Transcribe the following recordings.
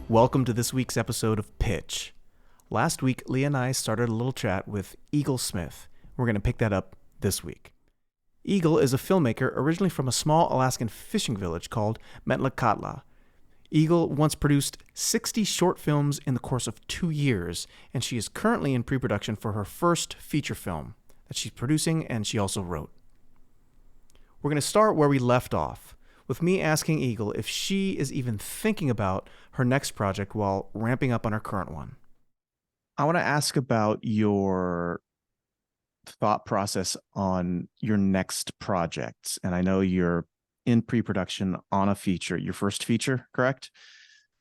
Welcome to this week's episode of Pitch. Last week, Leah and I started a little chat with Eagle Smith. We're going to pick that up this week. Eagle is a filmmaker originally from a small Alaskan fishing village called Metlakatla. Eagle once produced 60 short films in the course of 2 years, and she is currently in pre-production for her first feature film that she's producing and she also wrote. We're going to start where we left off, with me asking Eagle if she is even thinking about her next project while ramping up on her current one. I want to ask about your thought process on your next projects. And I know you're in pre-production on a feature, your first feature, correct?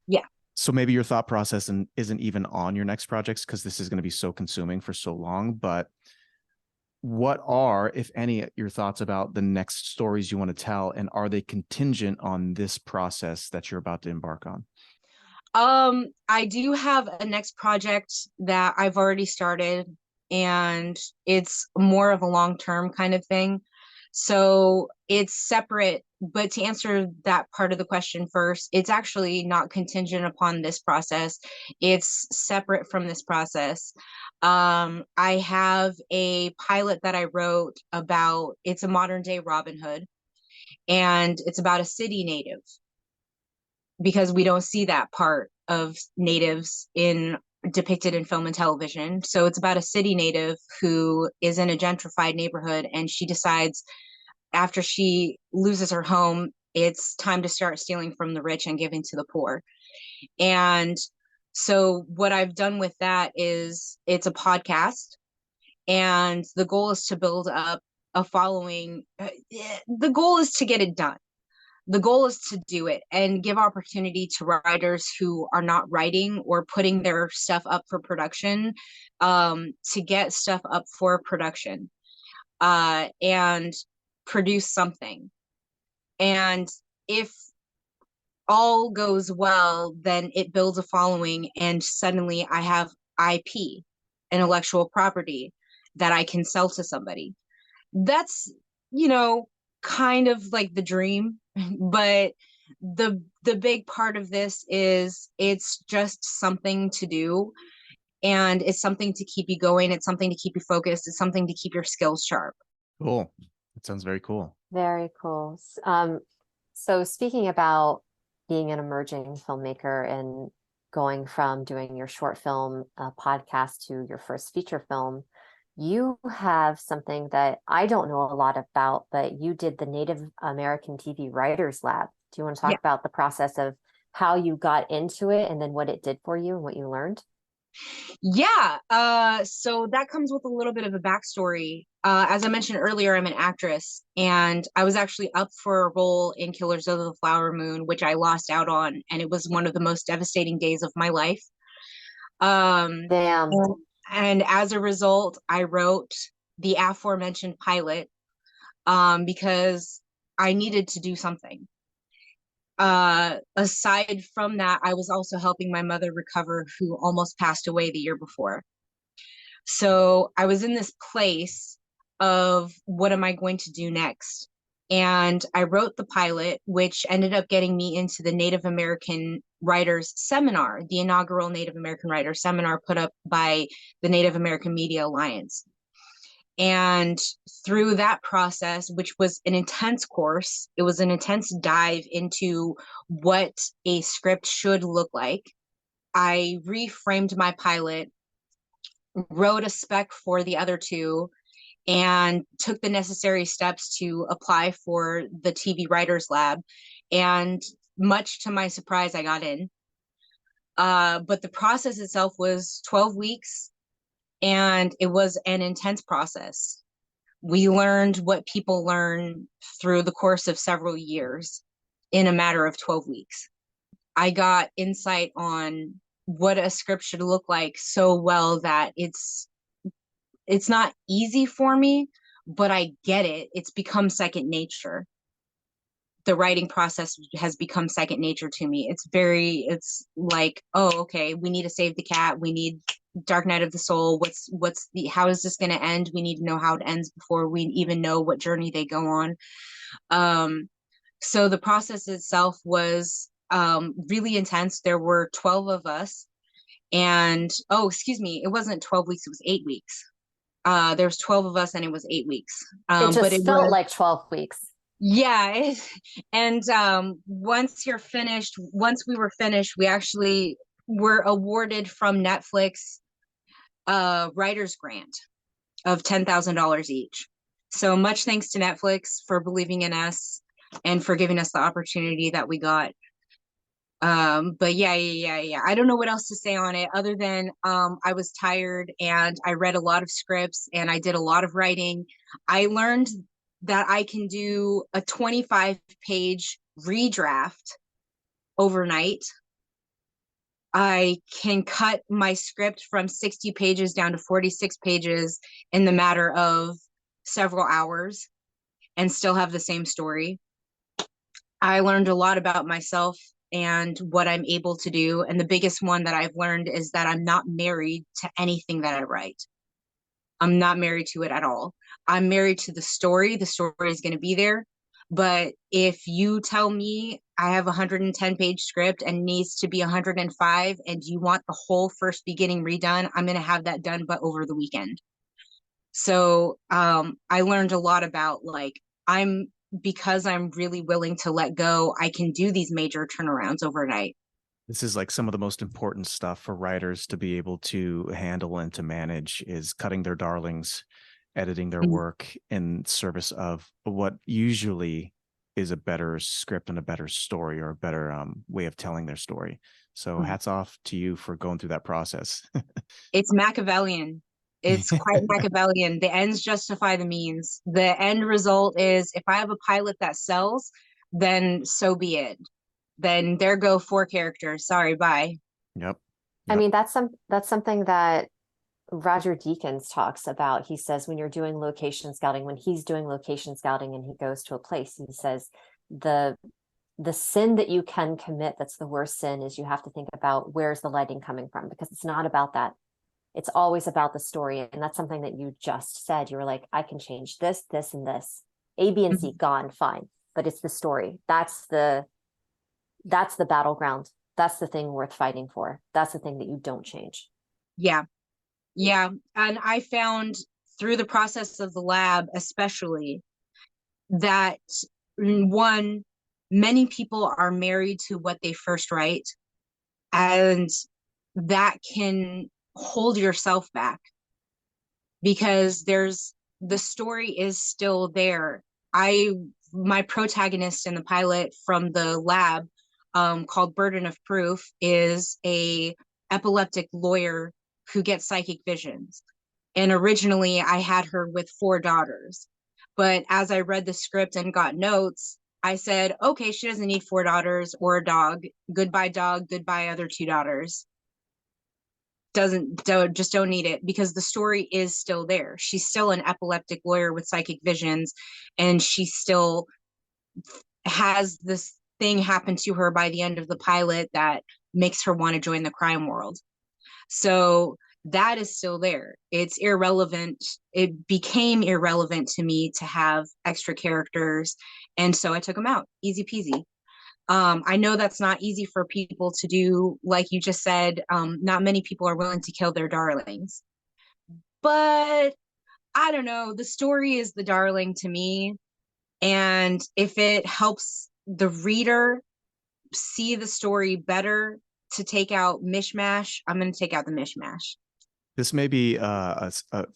Yeah. So maybe your thought process isn't even on your next projects because this is going to be so consuming for so long. But what are, if any, your thoughts about the next stories you want to tell, and are they contingent on this process that you're about to embark on? I do have a next project that I've already started, and it's more of a long-term kind of thing. So it's separate, but to answer that part of the question first, it's actually not contingent upon this process. It's separate from this process. I have a pilot that I wrote about, it's a modern day Robin Hood, and it's about a city native because we don't see that part of natives in depicted in film and television. So it's about a city native who is in a gentrified neighborhood, and she decides after she loses her home, it's time to start stealing from the rich and giving to the poor. And so what I've done with that is it's a podcast, and the goal is to build up a following. The goal is to get it done. The goal is to do it and give opportunity to writers who are not writing or putting their stuff up for production, to get stuff up for production, and produce something. And if all goes well, then it builds a following, and suddenly I have IP, intellectual property, that I can sell to somebody. That's, you know, kind of like the dream, but the big part of this is it's just something to do, and it's something to keep you going, it's something to keep you focused, it's something to keep your skills sharp. Cool. That sounds very cool. Very cool. So speaking about being an emerging filmmaker and going from doing your short film podcast to your first feature film, you have something that I don't know a lot about, but you did the Native American TV Writers Lab. Do you want to talk about the process of how you got into it and then what it did for you and what you learned? Yeah, so that comes with a little bit of a backstory. As I mentioned earlier, I'm an actress, and I was actually up for a role in Killers of the Flower Moon, which I lost out on, and it was one of the most devastating days of my life. Damn. And as a result, I wrote the aforementioned pilot, because I needed to do something. Aside from that, I was also helping my mother recover, who almost passed away the year before. So I was in this place of what am I going to do next? And I wrote the pilot, which ended up getting me into the Native American Writers Seminar, the inaugural Native American Writers Seminar put up by the Native American Media Alliance. And through that process, which was an intense course, it was an intense dive into what a script should look like. I reframed my pilot, wrote a spec for the other two, and took the necessary steps to apply for the TV Writers Lab. And much to my surprise, I got in. But the process itself was 12 weeks, and it was an intense process. We learned what people learn through the course of several years in a matter of 12 weeks. I got insight on what a script should look like so well that it's not easy for me, but I get it. It's become second nature. The writing process has become second nature to me. It's like, oh, okay, we need to save the cat. We need Dark Night of the Soul. How is this going to end? We need to know how it ends before we even know what journey they go on. So the process itself was really intense. There were 12 of us, and oh, excuse me, it wasn't 12 weeks, it was 8 weeks. There was 12 of us and it was 8 weeks. It But it just felt was, like 12 weeks. yeah. And once we were finished, we actually were awarded from Netflix a writer's grant of $10,000 each. So much thanks to Netflix for believing in us and for giving us the opportunity that we got. But yeah. I don't know what else to say on it other than I was tired and I read a lot of scripts and I did a lot of writing. I learned that I can do a 25-page redraft overnight. I can cut my script from 60 pages down to 46 pages in the matter of several hours and still have the same story. I learned a lot about myself and what I'm able to do. And the biggest one that I've learned is that I'm not married to anything that I write. I'm not married to it at all. I'm married to the story. The story is going to be there. But if you tell me I have a 110-page script and needs to be 105 and you want the whole first beginning redone, I'm going to have that done, but over the weekend. So I learned a lot about because I'm really willing to let go, I can do these major turnarounds overnight. This is like some of the most important stuff for writers to be able to handle and to manage is cutting their darlings, editing their work in service of what usually is a better script and a better story or a better way of telling their story. So hats off to you for going through that process. It's Machiavellian. It's quite Machiavellian. The ends justify the means. The end result is if I have a pilot that sells, then so be it. Then there go 4 characters. Sorry, bye. Yep. I mean, that's something that Roger Deakins talks about. He says when you're doing location scouting, when he's doing location scouting and he goes to a place, he says the sin that you can commit that's the worst sin is you have to think about where's the lighting coming from, because it's not about that. It's always about the story. And that's something that you just said. You were like, I can change this, this, and this. A, B, and C, gone, fine. But it's the story. That's the battleground. That's the thing worth fighting for. That's the thing that you don't change. Yeah. And I found through the process of the lab, especially, that one, many people are married to what they first write, and that can hold yourself back because the story is still there. My protagonist in the pilot from the lab, called Burden of Proof, is a epileptic lawyer who gets psychic visions. And originally I had her with 4 daughters. But as I read the script and got notes, I said, okay, she doesn't need 4 daughters or a dog. Goodbye, dog. Goodbye, other 2 daughters. Just don't need it, because the story is still there. She's still an epileptic lawyer with psychic visions, and she still has this thing happen to her by the end of the pilot that makes her want to join the crime world. So that is still there. It's irrelevant. It became irrelevant to me to have extra characters, and so I took them out. Easy peasy. I know that's not easy for people to do. Like you just said, not many people are willing to kill their darlings. But I don't know. The story is the darling to me. And if it helps the reader see the story better to take out mishmash, I'm going to take out the mishmash. This may be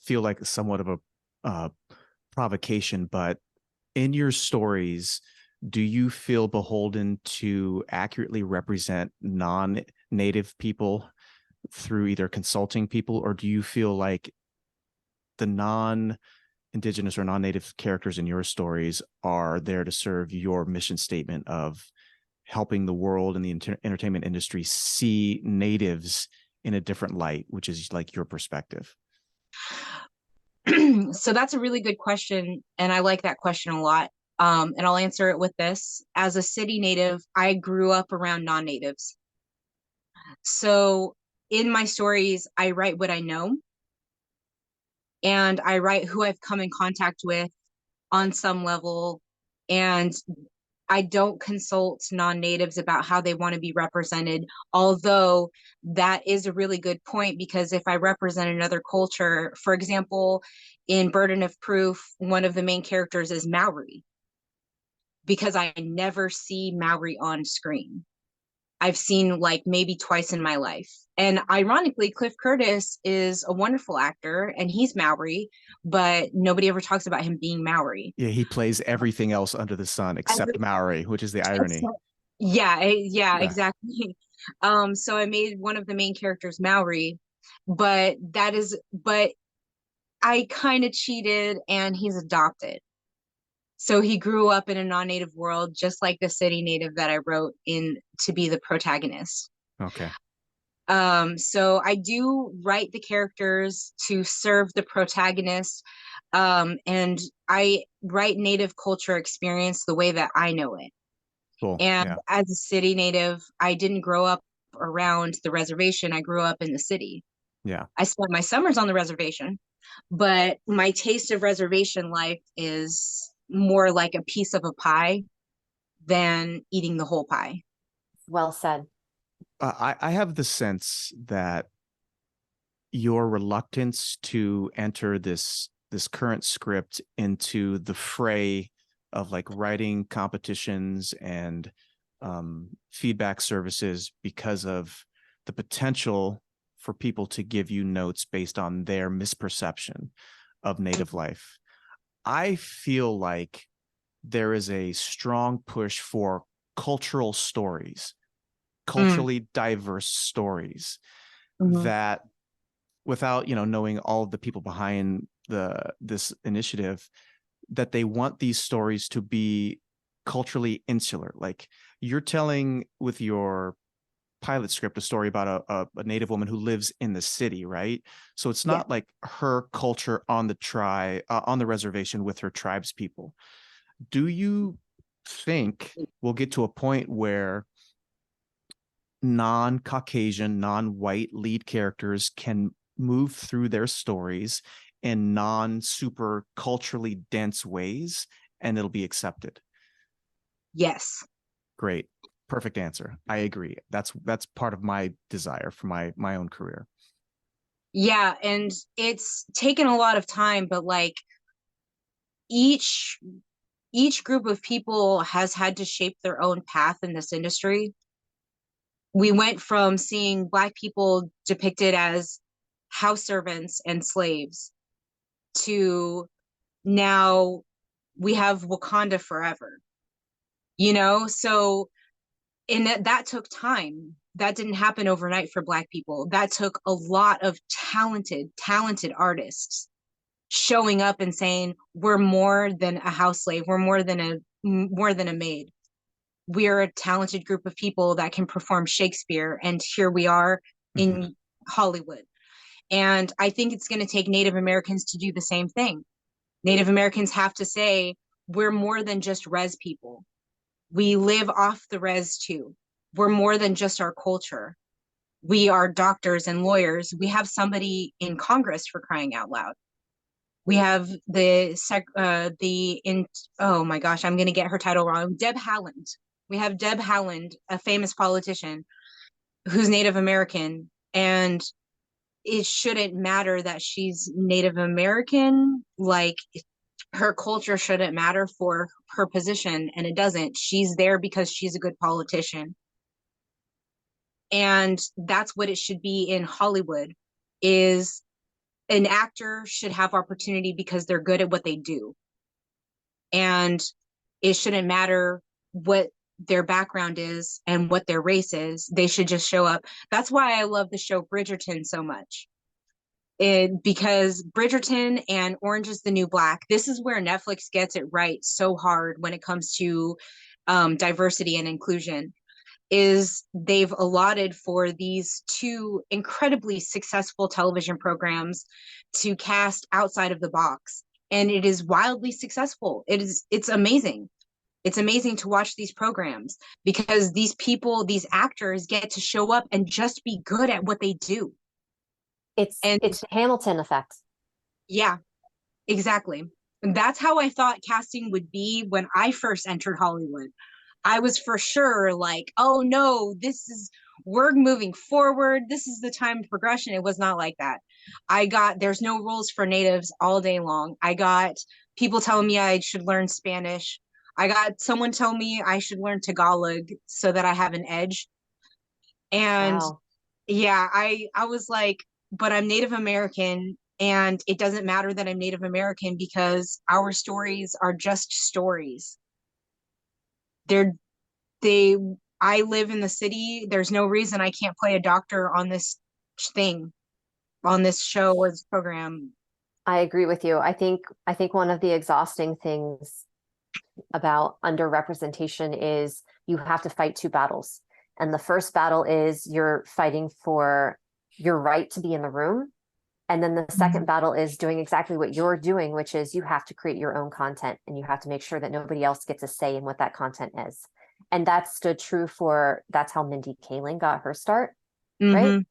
feel like somewhat of a provocation, but in your stories, do you feel beholden to accurately represent non-native people through either consulting people, or do you feel like the non-indigenous or non-native characters in your stories are there to serve your mission statement of helping the world and the entertainment industry see natives in a different light, which is like your perspective? So that's a really good question, and I like that question a lot. And I'll answer it with this. As a city native, I grew up around non-natives. So in my stories, I write what I know, and I write who I've come in contact with on some level, and I don't consult non-natives about how they want to be represented, although that is a really good point, because if I represent another culture, for example, in Burden of Proof, one of the main characters is Maori, because I never see Maori on screen. I've seen like maybe twice in my life. And ironically, Cliff Curtis is a wonderful actor and he's Maori, but nobody ever talks about him being Maori. Yeah, he plays everything else under the sun except Maori, which is the irony. Yeah, yeah, Yeah. exactly. So I made one of the main characters Maori, but I kind of cheated and he's adopted. So he grew up in a non-native world, just like the city native that I wrote in to be the protagonist. Okay. So I do write the characters to serve the protagonist, and I write native culture experience the way that I know it. Cool. And Yeah. as a city native, I didn't grow up around the reservation. I grew up in the city. Yeah. I spent my summers on the reservation, but my taste of reservation life is more like a piece of a pie than eating the whole pie. Well said. I have the sense that your reluctance to enter this current script into the fray of like writing competitions and feedback services because of the potential for people to give you notes based on their misperception of native life. I feel like there is a strong push for cultural stories, culturally diverse stories Mm-hmm. that, without knowing all of the people behind this initiative, that they want these stories to be culturally insular. Like you're telling with your pilot script a story about a native woman who lives in the city, right? So it's Yeah. not like her culture on the reservation with her tribes people. Do you think we'll get to a point where non-Caucasian, non-white lead characters can move through their stories in non-super culturally dense ways and it'll be accepted? Yes. Great. Perfect answer. I agree. That's part of my desire for my own career. Yeah, and it's taken a lot of time, but like each each group of people has had to shape their own path in this industry. We went from seeing Black people depicted as house servants and slaves to now we have Wakanda forever, So, and that took time. That didn't happen overnight for Black people. That took a lot of talented artists showing up and saying, we're more than a house slave. We're more than a maid. We're a talented group of people that can perform Shakespeare. And here we are Mm-hmm. in Hollywood. And I think it's going to take Native Americans to do the same thing. Native Americans have to say, we're more than just res people. We live off the res too. We're more than just our culture. We are doctors and lawyers. We have somebody in Congress, for crying out loud. We have oh my gosh, I'm going to get her title wrong. Deb Haaland. We have Deb Haaland, a famous politician who's Native American, and it shouldn't matter that she's Native American. Like her culture shouldn't matter for her position, and it doesn't. She's there because she's a good politician. And that's what it should be in Hollywood, is an actor should have opportunity because they're good at what they do. And it shouldn't matter what their background is and what their race is. They should just show up. That's why I love the show Bridgerton so much. Because Bridgerton and Orange is the New Black, this is where Netflix gets it right so hard when it comes to diversity and inclusion, is they've allotted for these two incredibly successful television programs to cast outside of the box. And it is wildly successful. It's amazing. It's amazing to watch these programs because these people, these actors get to show up and just be good at what they do. It's the Hamilton effect. Yeah, exactly. And that's how I thought casting would be when I first entered Hollywood. I was for sure like, oh no, we're moving forward. This is the time of progression. It was not like that. There's no rules for natives all day long. I got people telling me I should learn Spanish. I got someone tell me I should learn Tagalog so that I have an edge. And Wow. yeah, I was like, but I'm Native American, and it doesn't matter that I'm Native American because our stories are just stories. They're they I live in the city. There's no reason I can't play a doctor on this thing, on this show or this program. I agree with you. I think one of the exhausting things about underrepresentation is you have to fight two battles. And the first battle is you're fighting for your right to be in the room. And then the second battle is doing exactly what you're doing, which is you have to create your own content and you have to make sure that nobody else gets a say in what that content is. And that stood true that's how Mindy Kaling got her start, right? Mm-hmm.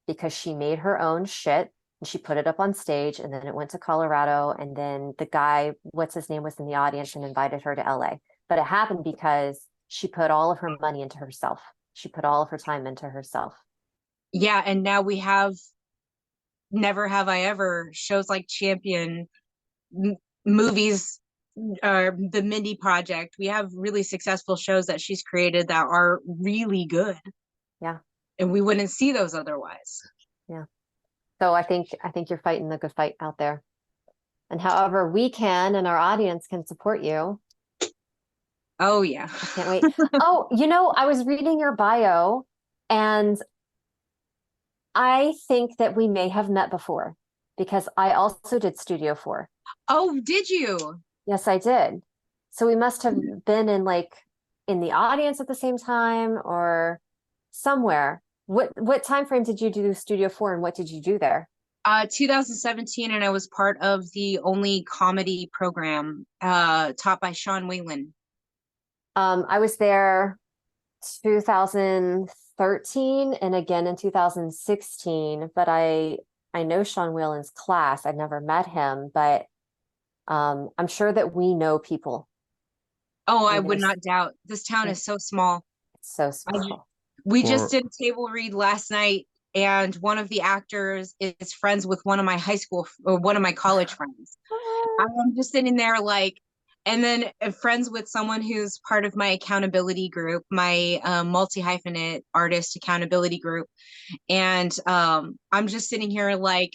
Because she made her own shit and she put it up on stage, and then it went to Colorado, and then the guy, what's his name, was in the audience and invited her to LA. But it happened because she put all of her money into herself. She put all of her time into herself. Yeah, and now we have Never Have I Ever, shows like Champion, movies, the Mindy Project. We have really successful shows that she's created that are really good. Yeah. And we wouldn't see those otherwise. Yeah. So I think you're fighting the good fight out there. And however we can and our audience can support you. Oh yeah. I can't wait. Oh, I was reading your bio and I think that we may have met before because I also did Studio 4. Oh, did you? Yes, I did. So we must have been in the audience at the same time or somewhere. What time frame did you do Studio 4 and what did you do there? 2017, and I was part of the only comedy program taught by Sean Whalen. I was there 2013 and again in 2016, but I know Sean Whalen's class. I've never met him, but I'm sure that we know people. Oh, I would not doubt. This town Yeah. is so small. It's so small. We just did a table read last night, and one of the actors is friends with one of my high school or one of my college friends. I'm just sitting there like, and then friends with someone who's part of my accountability group, my multi-hyphenate artist accountability group. And I'm just sitting here like,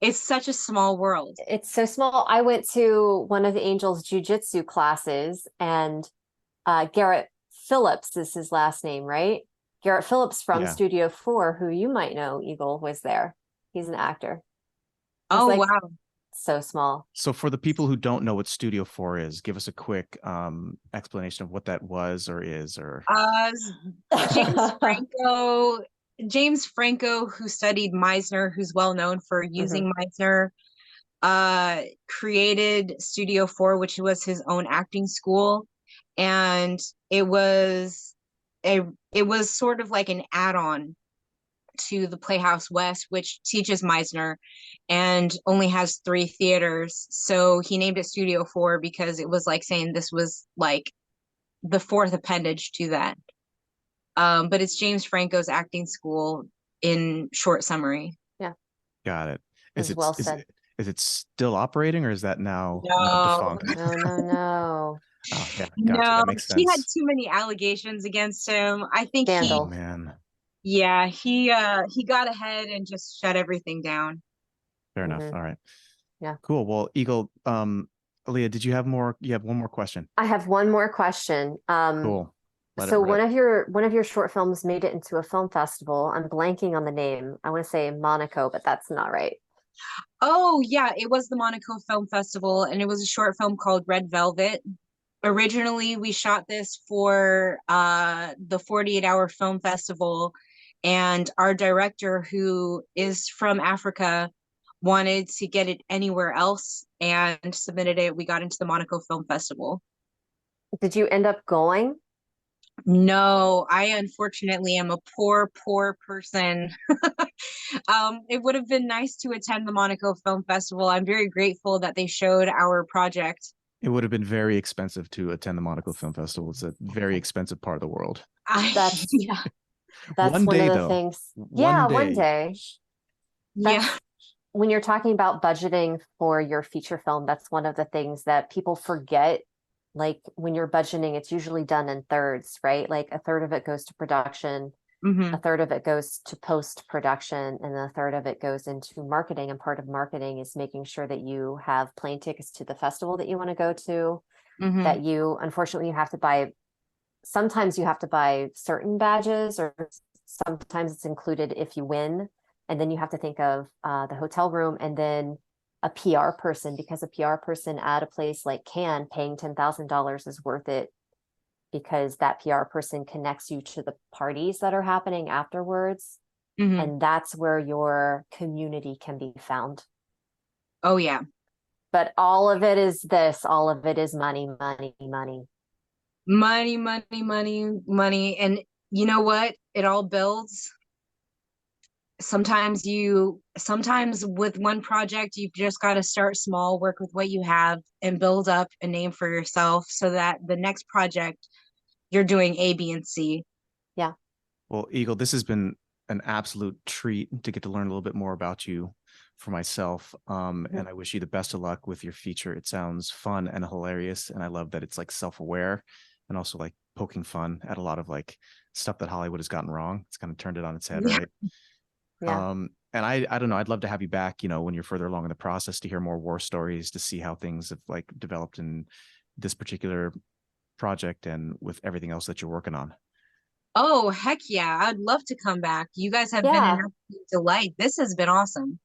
it's such a small world. It's so small. I went to one of the Angel's jujitsu classes, and Garrett Phillips is his last name, right? Garrett Phillips from Yeah. Studio 4, who you might know, Eagle, was there. He's an actor. Oh, like, wow. So small. So for the people who don't know what Studio 4 is, give us a quick explanation of what that was or is, or James Franco, who studied Meisner, who's well known for using Meisner, created Studio 4, which was his own acting school, and it was sort of like an add-on to the Playhouse West, which teaches Meisner and only has 3 theaters. So he named it Studio 4 because it was like saying this was like the 4th appendage to that. But it's James Franco's acting school in short summary. Yeah. Got it. Is well said. Is it still operating or is that now defunct? No. Oh, yeah, gotcha. No, That makes sense. he had too many allegations against him. I think Scandal. Oh, man. Yeah, he got ahead and just shut everything down. Fair enough. All right. Yeah. Cool. Well, Eagle, Leah, did you have more? You have one more question. I have one more question. Cool. So one of your short films made it into a film festival. I'm blanking on the name. I want to say Monaco, but that's not right. Oh, yeah, it was the Monaco Film Festival, and it was a short film called Red Velvet. Originally, we shot this for the 48-hour film festival, and our director, who is from Africa, wanted to get it anywhere else and submitted it. We got into the Monaco Film Festival. Did you end up going? No, I unfortunately am a poor person. It would have been nice to attend the Monaco Film Festival. I'm very grateful that they showed our project It would have been very expensive to attend the Monaco Film Festival. It's a very expensive part of the world. Yeah. That's One one day, of the though. things. One Yeah, day. one day. Yeah. That's when you're talking about budgeting for your feature film, that's one of the things that people forget. Like when you're budgeting, it's usually done in thirds, right? Like a third of it goes to production, Hmm. a third of it goes to post-production, and a third of it goes into marketing. And part of marketing is making sure that you have plane tickets to the festival that you want to go to, Hmm. that unfortunately, you have to buy. Sometimes you have to buy certain badges, or sometimes it's included if you win. And then you have to think of the hotel room and then a PR person, because a PR person at a place like Cannes paying $10,000 is worth it, because that PR person connects you to the parties that are happening afterwards. Hmm. And that's where your community can be found. Oh, yeah. But all of it is all of it is money, money, money. Money, money, money, money. And you know what? It all builds. Sometimes with one project, you've just got to start small, work with what you have, and build up a name for yourself so that the next project you're doing A, B, and C. Yeah. Well, Eagle, this has been an absolute treat to get to learn a little bit more about you for myself. And I wish you the best of luck with your feature. It sounds fun and hilarious. And I love that it's like self-aware and also like poking fun at a lot of like stuff that Hollywood has gotten wrong. It's kind of turned it on its head, Yeah. right? Yeah. And I don't know, I'd love to have you back, when you're further along in the process, to hear more war stories, to see how things have like developed in this particular project and with everything else that you're working on. Oh, heck yeah. I'd love to come back. You guys have been an Yeah. absolute delight. This has been awesome.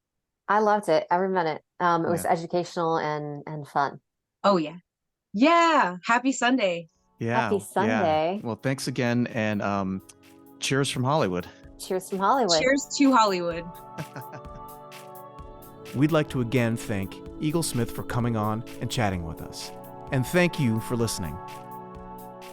I loved it every minute. It was Yeah. educational and fun. Oh, yeah. Yeah. Happy Sunday. Happy Yeah. Sunday. Well, thanks again. And cheers from Hollywood. Cheers from Hollywood. Cheers to Hollywood. We'd like to again thank Eagle Smith for coming on and chatting with us. And thank you for listening.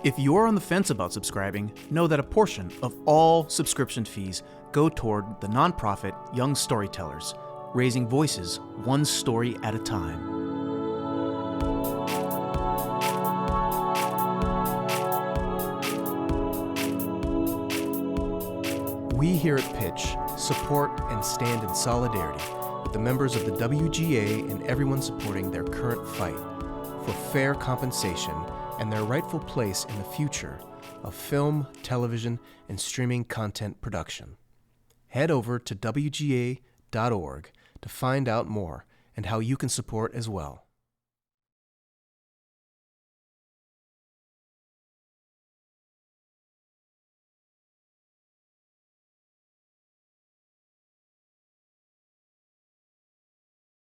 If you're on the fence about subscribing, know that a portion of all subscription fees go toward the nonprofit Young Storytellers, raising voices one story at a time. We here at Pitch support and stand in solidarity with the members of the WGA and everyone supporting their current fight for fair compensation and their rightful place in the future of film, television, and streaming content production. Head over to WGA.org to find out more and how you can support as well.